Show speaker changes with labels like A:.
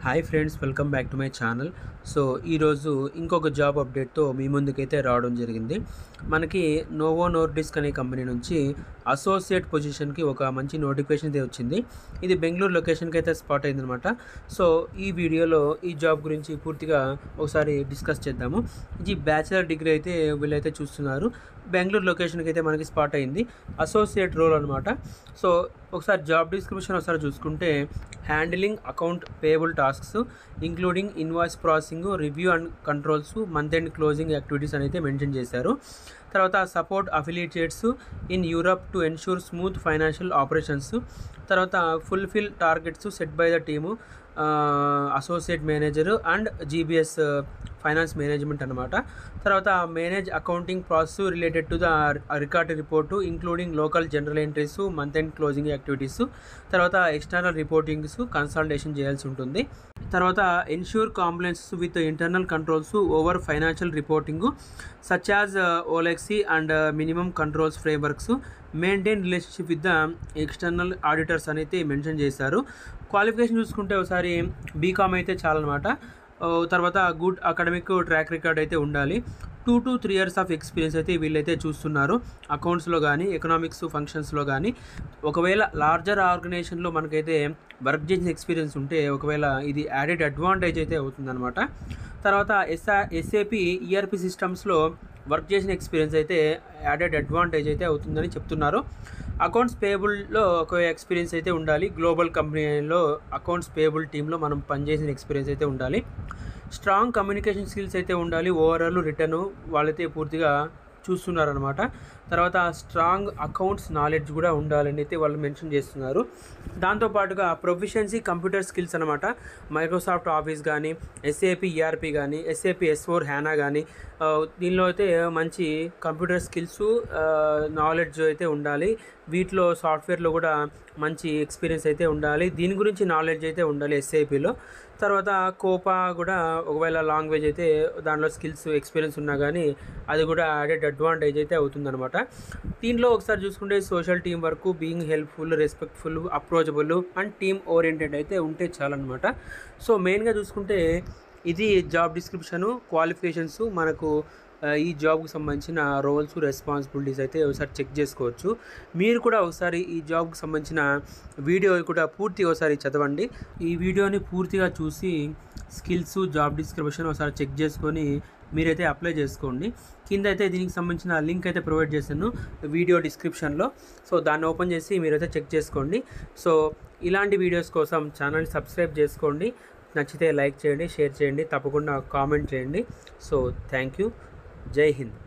A: Hi friends, welcome back to my channel. So ఈరోజు ఇంకొక job అప్డేట్తో మీ ముందుకైతే రావడం జరిగింది. మనకి నోవో నోర్డిస్క్ అనే కంపెనీ నుంచి అసోసియేట్ పొజిషన్కి ఒక మంచి నోటిఫికేషన్ అయితే వచ్చింది. ఇది బెంగళూరు లొకేషన్కి అయితే స్పాట్ అయిందనమాట. సో ఈ వీడియోలో ఈ జాబ్ గురించి పూర్తిగా ఒకసారి డిస్కస్ చేద్దాము. ఇది బ్యాచిలర్ డిగ్రీ అయితే వీళ్ళైతే చూస్తున్నారు. బెంగళూరు లొకేషన్కి అయితే మనకి స్పాట్ అయింది. అసోసియేట్ రోల్ అనమాట. సో ఒకసారి జాబ్ డిస్క్రిప్షన్ ఒకసారి చూసుకుంటే, handling account payable tasks including invoice processing, review and controls, month end closing activities అని అయితే మెన్షన్ చేశారు. తర్వాత support affiliates in Europe to ensure smooth financial operations. తర్వాత fulfil targets set by the team associate manager and GBS finance management అనమాట. తర్వాత manage accounting process related to the record report including local general entries, month end closing activities. తర్వాత external reportings consultation చేయాల్సి ఉంటుంది. తర్వాత ensure compliance with internal controls over financial reporting such as ఓలెక్సీ and minimum controls frameworks, maintain relationship with the external auditors అనేది mention చేశారు. Qualification చూసుకుంటే ఒకసారి BCom అయితే చాలన్నమాట. తర్వాత గుడ్ అకాడమిక్ ట్రాక్ రికార్డ్ అయితే ఉండాలి. 2 to 3 years ఆఫ్ ఎక్స్పీరియన్స్ అయితే వీళ్ళైతే చూస్తున్నారు, అకౌంట్స్లో కానీ ఎకనామిక్స్ ఫంక్షన్స్లో కానీ. ఒకవేళ లార్జర్ ఆర్గనైజేషన్లో మనకైతే వర్క్ చేసిన ఎక్స్పీరియన్స్ ఉంటే ఒకవేళ ఇది యాడెడ్ అడ్వాంటేజ్ అయితే అవుతుందన్నమాట. తర్వాత ఎస్ఏపి ఈఆర్పి సిస్టమ్స్లో వర్క్ చేసిన ఎక్స్పీరియన్స్ అయితే యాడెడ్ అడ్వాంటేజ్ అయితే అవుతుందని చెప్తున్నారు. అకౌంట్స్ పేబుల్లో ఒక ఎక్స్పీరియన్స్ అయితే ఉండాలి. గ్లోబల్ కంపెనీలో అకౌంట్స్ పేబుల్ టీంలో మనం పనిచేసిన ఎక్స్పీరియన్స్ అయితే ఉండాలి. స్ట్రాంగ్ కమ్యూనికేషన్ స్కిల్స్ అయితే ఉండాలి. ఓవరాల్ రిటర్న్ వాళ్ళైతే పూర్తిగా చూస్తున్నారనమాట. తర్వాత స్ట్రాంగ్ అకౌంట్స్ నాలెడ్జ్ కూడా ఉండాలని అయితే వాళ్ళు మెన్షన్ చేస్తున్నారు. దాంతోపాటుగా ప్రొఫిషియన్సీ కంప్యూటర్ స్కిల్స్ అనమాట. మైక్రోసాఫ్ట్ ఆఫీస్ కానీ, ఎస్ఏపి ఈఆర్పి కానీ, ఎస్ఏపి S4 హ్యానా కానీ, దీనిలో అయితే మంచి కంప్యూటర్ స్కిల్స్ నాలెడ్జ్ అయితే ఉండాలి. వీటిలో సాఫ్ట్వేర్లో కూడా మంచి ఎక్స్పీరియన్స్ అయితే ఉండాలి. దీని గురించి నాలెడ్జ్ అయితే ఉండాలి ఎస్ఏపిలో. తర్వాత కోపా కూడా ఒకవేళ లాంగ్వేజ్ అయితే దానిలో స్కిల్స్ ఎక్స్పీరియన్స్ ఉన్నా కానీ అది కూడా యాడెడ్ అడ్వాంటేజ్ అయితే అవుతుందన్నమాట. దీంట్లో ఒకసారి చూసుకుంటే social team work, being helpful, respectful, approachable and team oriented అయితే ఉంటే చాలన్నమాట. సో మెయిన్గా చూసుకుంటే ఇది జాబ్ డిస్క్రిప్షను, క్వాలిఫికేషన్స్, మనకు ఈ జాబ్కి సంబంధించిన రోల్స్, రెస్పాన్సిబిలిటీస్ అయితే ఒకసారి చెక్ చేసుకోవచ్చు. మీరు కూడా ఒకసారి ఈ జాబ్కి సంబంధించిన వీడియో కూడా పూర్తిగా ఒకసారి చదవండి. ఈ వీడియోని పూర్తిగా చూసి స్కిల్స్, జాబ్ డిస్క్రిప్షన్ ఒకసారి చెక్ చేసుకొని మీరైతే అప్లై చేసుకోండి. కింద అయితే దీనికి సంబంధించిన లింక్ అయితే ప్రొవైడ్ చేశాను వీడియో డిస్క్రిప్షన్లో. సో దాన్ని ఓపెన్ చేసి మీరైతే చెక్ చేసుకోండి. సో ఇలాంటి వీడియోస్ కోసం ఛానల్ని సబ్స్క్రైబ్ చేసుకోండి. నచ్చితే లైక్ చేయండి, షేర్ చేయండి, తప్పకుండా కామెంట్ చేయండి. So thank you. జై హింద్.